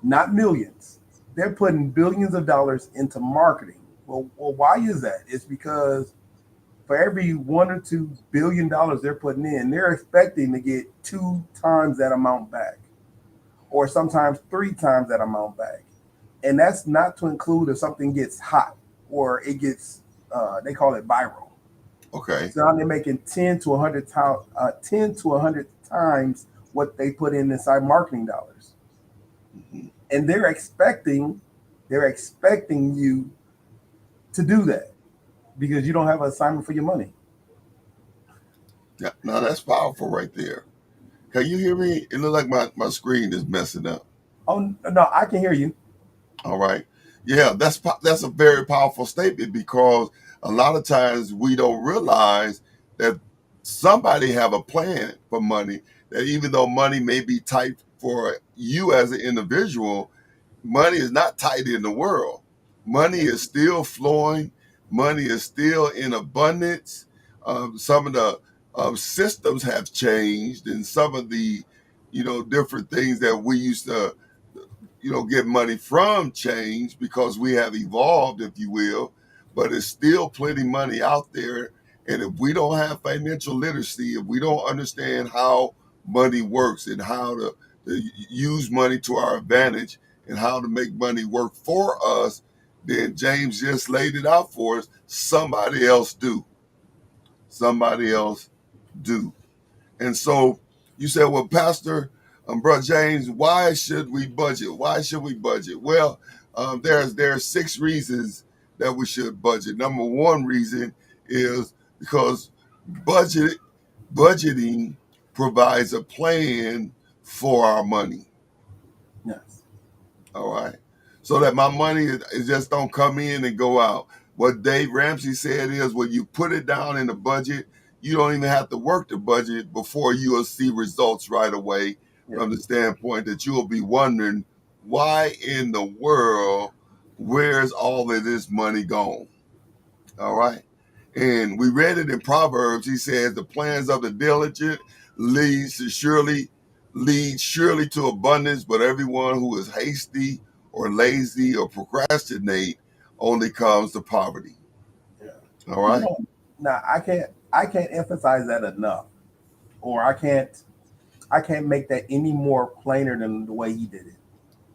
[SPEAKER 2] not millions. They're putting billions of dollars into marketing. Well, why is that? It's because for every $1 or $2 billion they're putting in, they're expecting to get 2 times that amount back, or sometimes 3 times that amount back. And that's not to include if something gets hot or it gets, they call it viral.
[SPEAKER 1] Okay.
[SPEAKER 2] So now they're making 10 to 100 times what they put in inside marketing dollars.
[SPEAKER 1] Mm-hmm.
[SPEAKER 2] And they're expecting you to do that because you don't have an assignment for your money.
[SPEAKER 1] Yeah, now that's powerful right there. Can you hear me? It looks like my screen is messing up.
[SPEAKER 2] Oh no, I can hear you.
[SPEAKER 1] All right. Yeah, that's a very powerful statement because a lot of times we don't realize that somebody have a plan for money, that even though money may be tight for you as an individual, money is not tight in the world. Money is still flowing. Money is still in abundance. Some of the systems have changed, and some of the, different things that we used to, get money from change because we have evolved, if you will. But it's still plenty money out there. And if we don't have financial literacy, if we don't understand how money works and how to use money to our advantage and how to make money work for us, then James just laid it out for us. Somebody else do. Somebody else do. And so you said, well, Pastor, Brother James, why should we budget? Why should we budget? Well, there are 6 reasons that we should budget. Number one reason is because budgeting provides a plan for our money.
[SPEAKER 2] Yes.
[SPEAKER 1] All right. So that my money is just don't come in and go out. What Dave Ramsey said is when you put it down in the budget, you don't even have to work the budget before you will see results right away. Yeah. From the standpoint that you will be wondering, why in the world, where's all of this money gone? All right. And we read it in Proverbs. He says the plans of the diligent lead surely to abundance, but everyone who is hasty or lazy or procrastinate only comes to poverty.
[SPEAKER 2] Yeah.
[SPEAKER 1] All right.
[SPEAKER 2] Now I can't emphasize that enough, or I can't I can't make that any more plainer than the way he did it.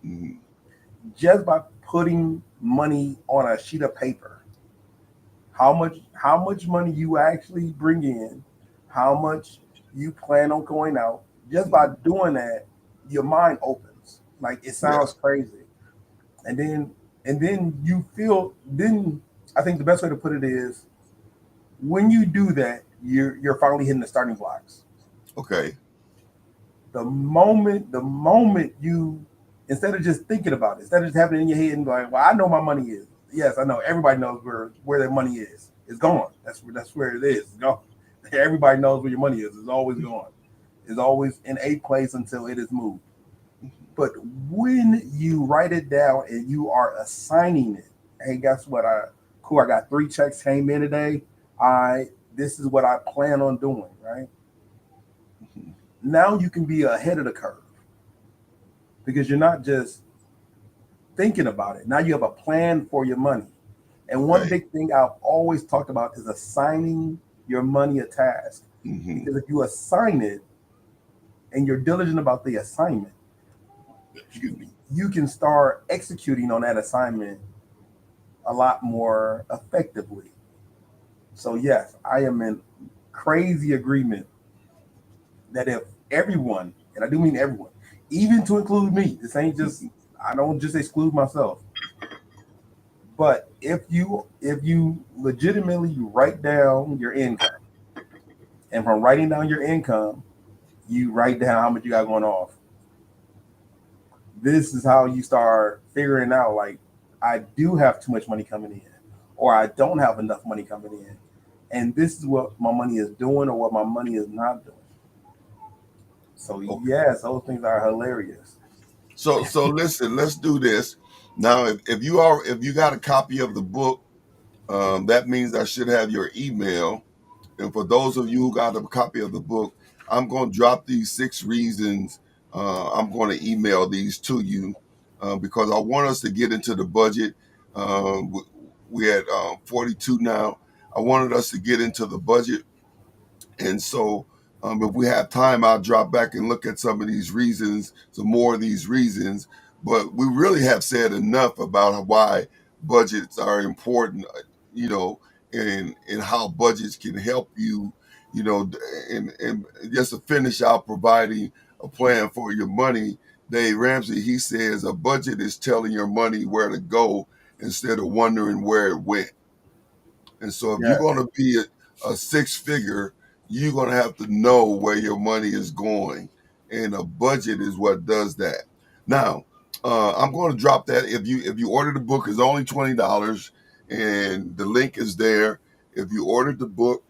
[SPEAKER 1] Mhm.
[SPEAKER 2] Just by putting money on a sheet of paper, how much money you actually bring in, how much you plan on going out. Just by doing that, your mind opens. Like it
[SPEAKER 1] Yeah.
[SPEAKER 2] sounds crazy, and then you feel. Then I think the best way to put it is when you do that, you're finally hitting the starting blocks.
[SPEAKER 1] Okay.
[SPEAKER 2] The moment you, instead of just thinking about it, instead of just having it in your head and going, well, I know my money is. Yes, I know. Everybody knows where their money is. It's gone. That's where it is. It's gone. Everybody knows where your money is. It's always gone. It's always in a place until it is moved. But when you write it down and you are assigning it, hey, guess what? I got 3 checks came in today. I This is what I plan on doing, right?
[SPEAKER 1] Mhm.
[SPEAKER 2] Now you can be ahead of the curve because you're not just thinking about it. Now you have a plan for your money. And one
[SPEAKER 1] Okay.
[SPEAKER 2] big thing I've always talked about is assigning your money a task.
[SPEAKER 1] Hmm.
[SPEAKER 2] Because if you assign it and you're diligent about the assignment,
[SPEAKER 1] Excuse me.
[SPEAKER 2] you can start executing on that assignment a lot more effectively. So yes, I am in crazy agreement that if everyone, and I do mean everyone, even to include me, this ain't just,
[SPEAKER 1] Mhm.
[SPEAKER 2] I don't just exclude myself, but if you legitimately write down your income, and from writing down your income, you write down how much you got going off. This is how you start figuring out like I do have too much money coming in, or I don't have enough money coming in, and this is what my money is doing or what my money is not doing. So
[SPEAKER 1] Okay.
[SPEAKER 2] yes, those things are hilarious.
[SPEAKER 1] So listen, let's do this. Now, if you got a copy of the book, that means I should have your email. And for those of you who got a copy of the book, I'm going to drop these 6 reasons. I'm going to email these to you because I want us to get into the budget. We at 42 now. I wanted us to get into the budget, and so, if we have time, I'll drop back and look at some of these reasons, some more of these reasons. But we really have said enough about why budgets are important, and how budgets can help you, you know, and just to finish out providing a plan for your money. Dave Ramsey, he says a budget is telling your money where to go instead of wondering where it went. And so if you're
[SPEAKER 2] Yes.
[SPEAKER 1] going to be a 6 figure, you're going to have to know where your money is going. And a budget is what does that. Now, I'm going to drop that. If you order the book, it's only $20, and the link is there. If you ordered the book,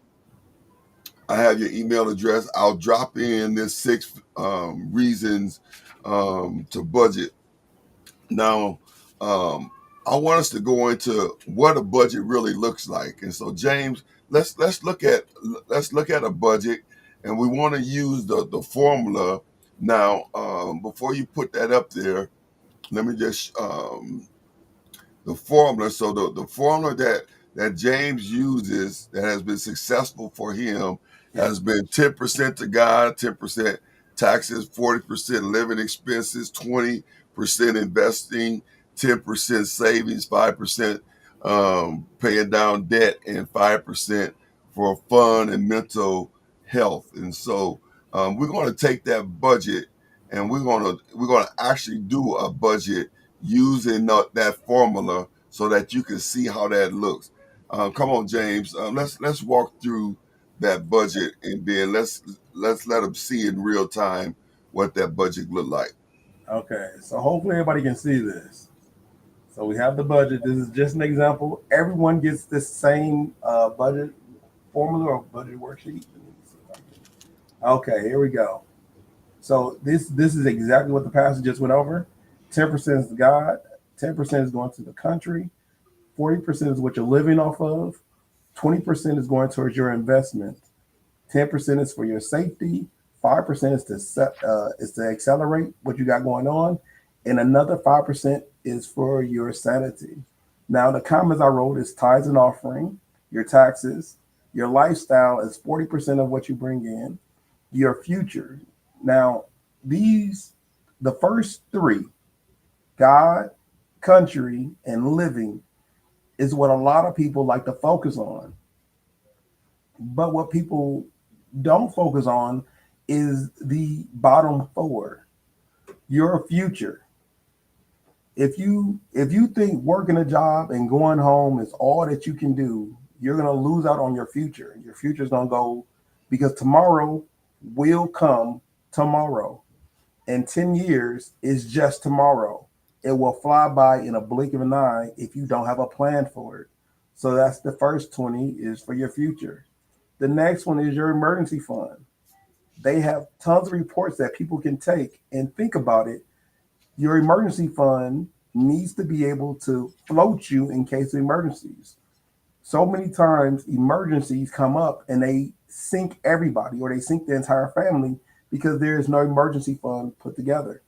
[SPEAKER 1] I have your email address. I'll drop in this 6 reasons to budget. Now, I want us to go into what a budget really looks like. And so, James, let's look at a budget, and we want to use the formula. Now, before you put that up there, let me just the formula. So the formula that James uses that has been successful for him
[SPEAKER 2] Yeah.
[SPEAKER 1] has been 10% to God, 10% taxes, 40% living expenses, 20% investing, 10% savings, 5% paying down debt, and 5% for fun and mental health. And so we're going to take that budget, and we're going to actually do a budget using that formula so that you can see how that looks. Come on, James. Let's walk through that budget, and then let's let them see in real time what that budget look like.
[SPEAKER 2] Okay. So hopefully everybody can see this. So we have the budget. This is just an example. Everyone gets the same budget formula or budget worksheet. Okay, here we go. So this is exactly what the pastor just went over. 10% is the God. 10% is going to the country. 40% is what you're living off of. 20% is going towards your investment. 10% is for your safety. 5% is to accelerate what you got going on, and another 5% is for your sanity. Now the comments I wrote is tithes and offering, your taxes, your lifestyle is 40% of what you bring in, your future. Now, the first three, God, country, and living, is what a lot of people like to focus on. But what people don't focus on is the bottom four, your future. If you think working a job and going home is all that you can do, you're gonna lose out on your future. Your future is gonna go, because tomorrow will come tomorrow. And 10 years is just tomorrow. It will fly by in a blink of an eye if you don't have a plan for it. So that's the first 20 is for your future. The next one is your emergency fund. They have tons of reports that people can take and think about it. Your emergency fund needs to be able to float you in case of emergencies. So many times emergencies come up and they sink everybody, or they sink the entire family, because there is no emergency fund put together.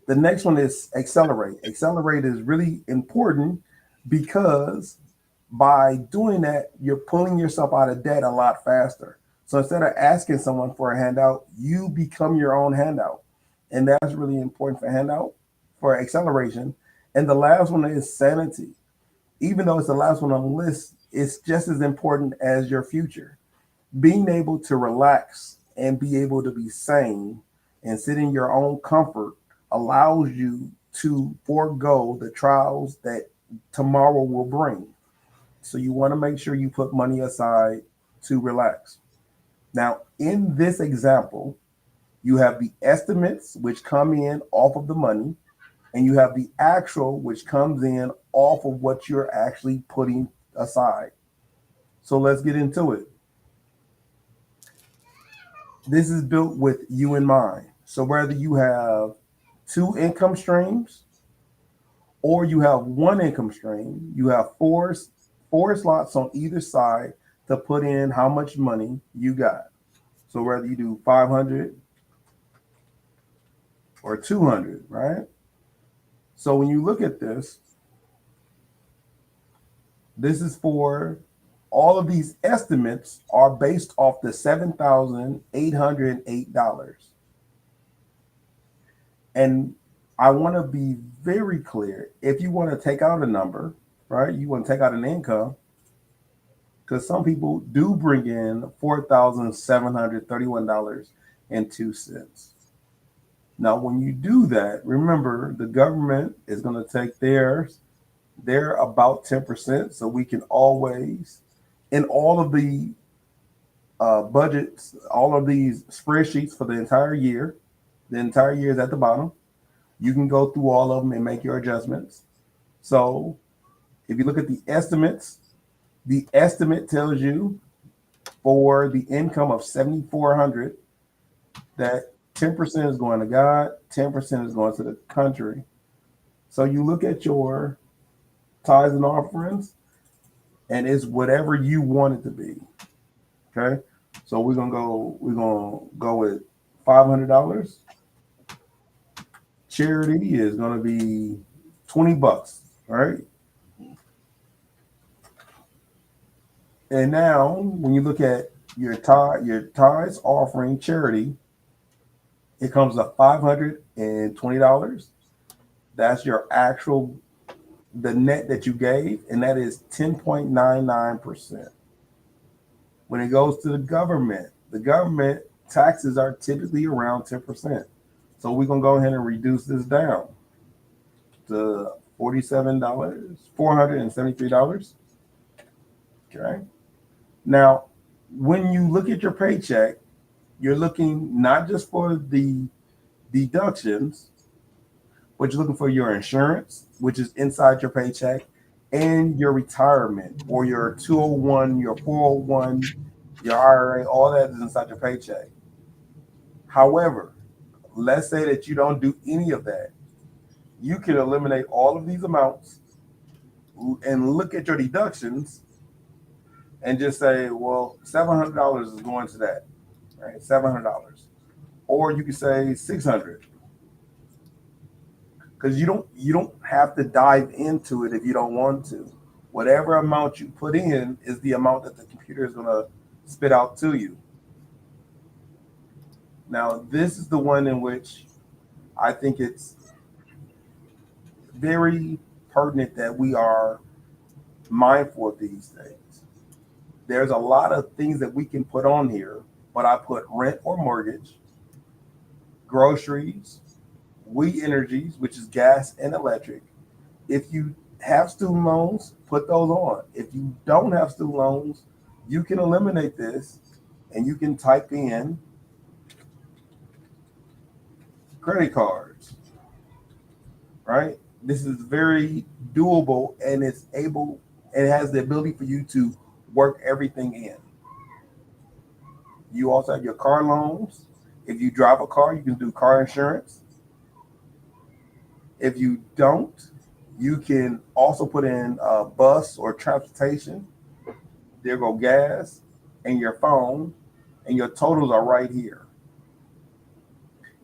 [SPEAKER 2] The next one is accelerate. Accelerate is really important because by doing that, you're pulling yourself out of debt a lot faster. So instead of asking someone for a handout, you become your own handout. And that's really important for handout, for acceleration. And the last one is sanity. Even though it's the last one on the list, it's just as important as your future. Being able to relax and be able to be sane and sit in your own comfort allows you to forego the trials that tomorrow will bring. So you want to make sure you put money aside to relax. Now, in this example, you have the estimates, which come in off of the money, and you have the actual, which comes in off of what you're actually putting aside. So let's get into it. This is built with you in mind. So whether you have two income streams or you have one income stream, you have four slots on either side to put in how much money you got. So whether you do 500 or 200, right? So when you look at this, this is for all of these estimates are based off the $7,808. And I want to be very clear. If you want to take out a number, right? You want to take out an income, because some people do bring in $4,731.02. Now, when you do that, remember the government is going to take theirs. They're about 10%. So we can always, in all of the budgets, all of these spreadsheets for the entire year is at the bottom. You can go through all of them and make your adjustments. So if you look at the estimate tells you for the income of 7,400 that 10% is going to God, 10% is going to the country. So you look at your tithes and offerings, and it's whatever you want it to be. Okay. So we're gonna go with $500. Charity is gonna be $20. All right. And now when you look at your tithes, offering, charity, it comes up $520. That's your actual, the net that you gave, and that is 10.99%. When it goes to the government taxes are typically around 10%. So we're gonna go ahead and reduce this down to $473. Okay. Now, when you look at your paycheck, you're looking not just for the deductions, but you're looking for your insurance, which is inside your paycheck, and your retirement, or your 201, your 401, your IRA, all that is inside your paycheck. However, let's say that you don't do any of that. You can eliminate all of these amounts and look at your deductions and just say, well, $700 is going to that, right? $700. Or you could say 600, because you don't have to dive into it if you don't want to. Whatever amount you put in is the amount that the computer is going to spit out to you. Now, this is the one in which I think it's very pertinent that we are mindful of these things. There's a lot of things that we can put on here, but I put rent or mortgage, groceries, we energies, which is gas and electric. If you have student loans, put those on. If you don't have student loans, you can eliminate this and you can type in credit cards, right? This is very doable and it has the ability for you to work everything in. You also have your car loans. If you drive a car, you can do car insurance. If you don't, you can also put in bus or transportation. There go gas and your phone, and your totals are right here.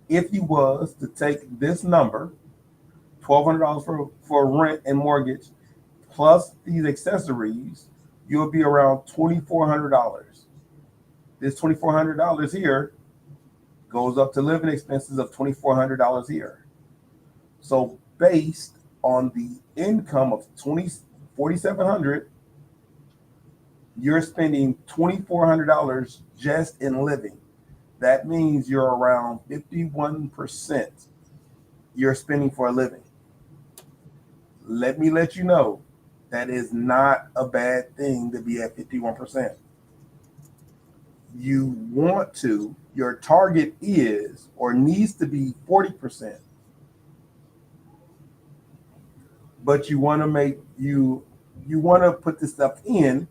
[SPEAKER 2] If you was to take this number, $1,200 for rent and mortgage, plus these accessories, you'll be around $2,400. This $2,400 here goes up to living expenses of $2,400 here. So based on the income of $4,700, you're spending $2,400 just in living. That means you're around 51% you're spending for a living. Let me let you know that is not a bad thing to be at 51%. You want to, your target is or needs to be 40%. But you want to you want to put this stuff in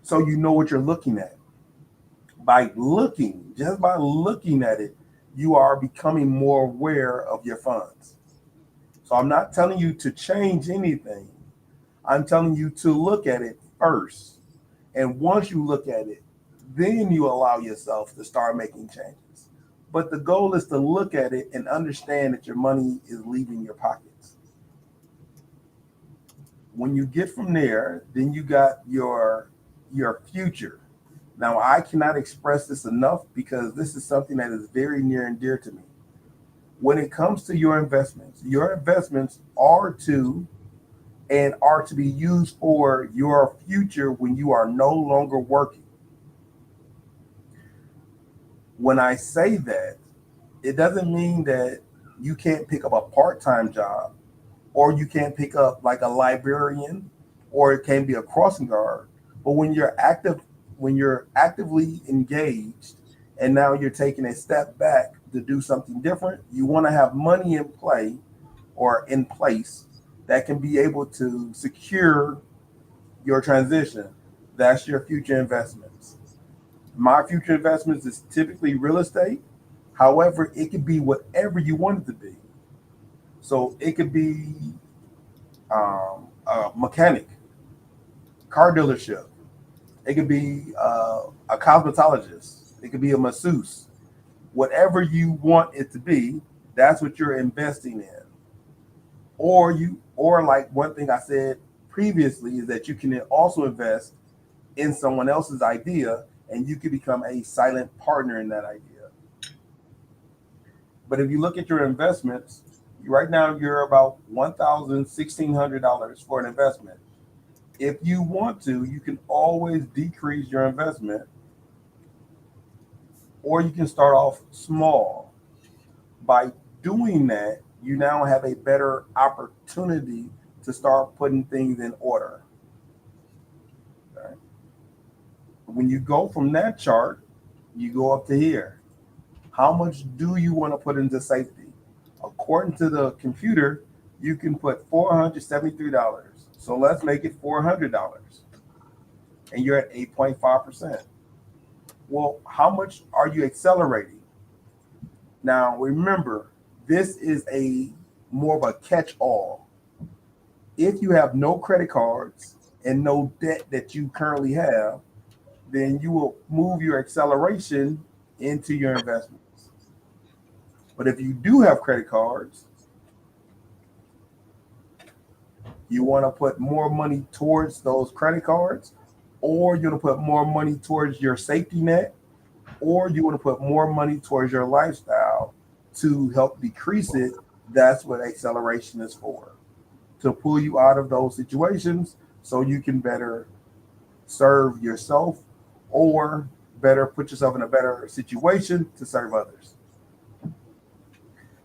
[SPEAKER 2] so you know what you're looking at. Just by looking at it, you are becoming more aware of your funds. So I'm not telling you to change anything. I'm telling you to look at it first. And once you look at it, then you allow yourself to start making changes. But the goal is to look at it and understand that your money is leaving your pockets. When you get from there, then you got your future. Now, I cannot express this enough because this is something that is very near and dear to me. When it comes to your investments are to be used for your future when you are no longer working. When I say that, it doesn't mean that you can't pick up a part-time job or you can't pick up like a librarian or it can be a crossing guard. But when you're actively engaged and now you're taking a step back to do something different, you want to have money in play or in place that can be able to secure your transition. That's your future investments. My future investments is typically real estate. However, it could be whatever you want it to be. So it could be a mechanic, car dealership. It could be a cosmetologist. It could be a masseuse. Whatever you want it to be, that's what you're investing in. Or like one thing I said previously is that you can also invest in someone else's idea and you can become a silent partner in that idea. But if you look at your investments, right now you're about $1,600 for an investment. If you want to, you can always decrease your investment or you can start off small. By doing that, you now have a better opportunity to start putting things in order. Okay. When you go from that chart, you go up to here. How much do you want to put into safety? According to the computer, you can put $473. So let's make it $400. And you're at 8.5%. Well, how much are you accelerating? Now, remember, this is a more of a catch-all. If you have no credit cards and no debt that you currently have, then you will move your acceleration into your investments. But if you do have credit cards, you want to put more money towards those credit cards, or you're going to put more money towards your safety net, or you want to put more money towards your lifestyle to help decrease it. That's what acceleration is for, to pull you out of those situations so you can better serve yourself or better put yourself in a better situation to serve others.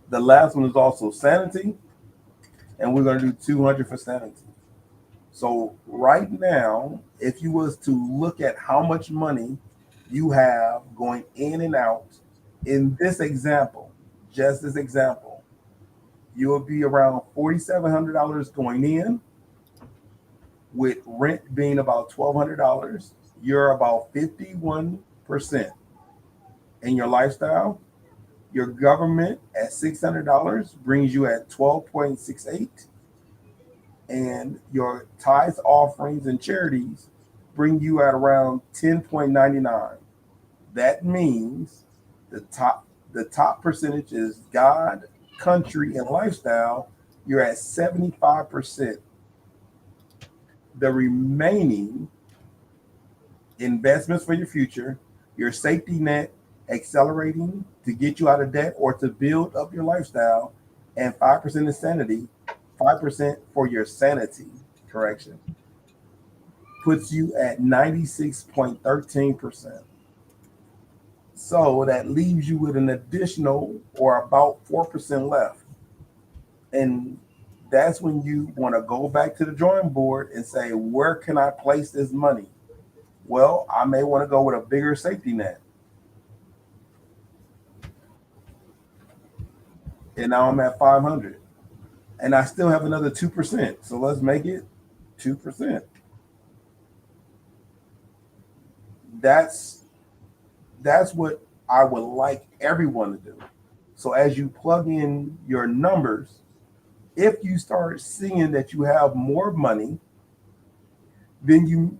[SPEAKER 2] The last one is also sanity, and we're going to do 200 for sanity. So right now, if you was to look at how much money you have going in and out in this example, just this example, you will be around $4,700 going in, with rent being about $1,200. You're about 51% in your lifestyle. Your government at $600 brings you at 12.68, and your tithes, offerings, and charities bring you at around 10.99. That means the top percentage is God, country, and lifestyle. You're at 75%. The remaining investments for your future, your safety net, accelerating to get you out of debt or to build up your lifestyle, and 5% is sanity, 5% for your sanity, correction, puts you at 96.13%. So that leaves you with an additional or about 4% left. And that's when you want to go back to the drawing board and say, where can I place this money? Well, I may want to go with a bigger safety net. And now I'm at 500. And I still have another 2%. So let's make it 2%. That's what I would like everyone to do. So as you plug in your numbers, if you start seeing that you have more money, then you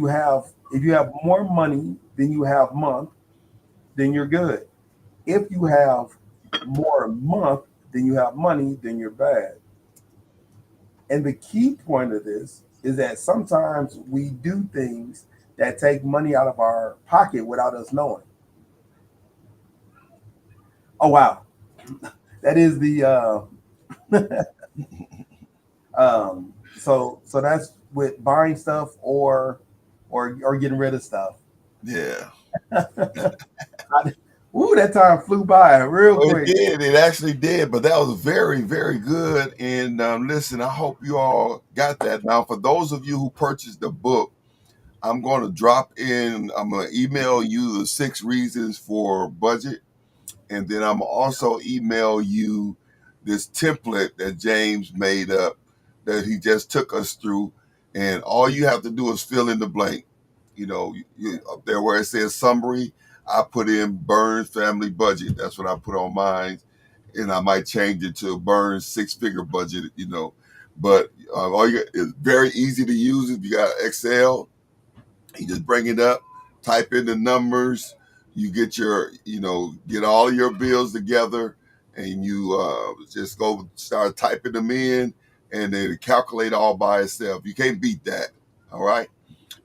[SPEAKER 2] have, if you have more money than you have month, then you're good. If you have more month than you have money, then you're bad. And the key point of this is that sometimes we do things that take money out of our pocket without us knowing. Oh wow, that is the so that's with buying stuff or getting rid of stuff.
[SPEAKER 1] Yeah.
[SPEAKER 2] Ooh, that time flew by real
[SPEAKER 1] Well, it
[SPEAKER 2] quick.
[SPEAKER 1] did. It actually did. But that was very, very good. And listen, I hope you all got that. Now, for those of you who purchased the book, I'm going to drop in, I'm going to email you the 6 reasons for budget. And then I'm also email you this template that James made up that he just took us through. And all you have to do is fill in the blank. Up there where it says summary, I put in Burns family budget. That's what I put on mine. And I might change it to Burns 6-figure budget. But all you got is very easy to use. If you got Excel, you just bring it up, type in the numbers, you get all your bills together, and you just go start typing them in, and then calculate all by itself. You can't beat that. All right.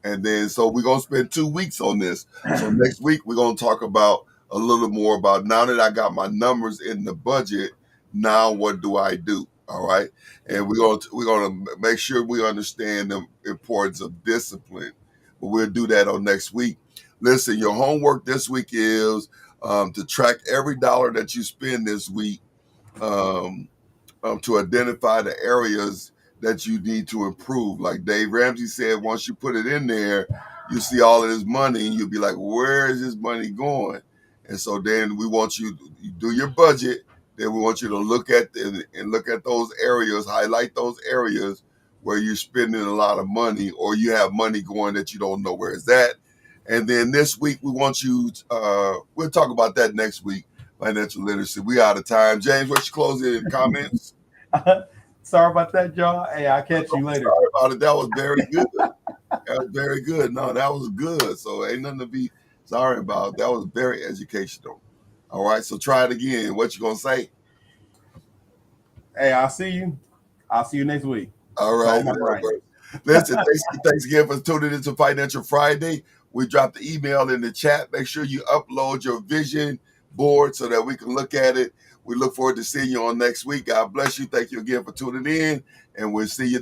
[SPEAKER 1] And then, so we're going to spend 2 weeks on this. So next week, we're going to talk about a little more about, now that I got my numbers in the budget, now what do I do? All right. And we're going to make sure we understand the importance of discipline. But we'll do that on next week. Listen, your homework this week is to track every dollar that you spend this week, um, to identify the areas that you need to improve. Like Dave Ramsey said, once you put it in there, you see all of this money and you'll be like, where is this money going? And so then we want you do your budget. Then we want you to look at and look at those areas, highlight those areas where you're spending a lot of money or you have money going that you don't know where it's at. And then this week we want you, we'll talk about that next week, financial literacy. We out of time. James, what's your closing comments?
[SPEAKER 2] Sorry about that, y'all. Hey, I'll catch you later.
[SPEAKER 1] Sorry about it. That was very good. That was very good. No, that was good. So ain't nothing to be sorry about. That was very educational. All right. So try it again. What you gonna say?
[SPEAKER 2] Hey, I'll see you. I'll see you next week.
[SPEAKER 1] All right.
[SPEAKER 2] All right.
[SPEAKER 1] Listen, thanks again for tuning into Financial Friday. We dropped the email in the chat. Make sure you upload your vision board so that we can look at it. We look forward to seeing you on next week. God bless you. Thank you again for tuning in, and we'll see you next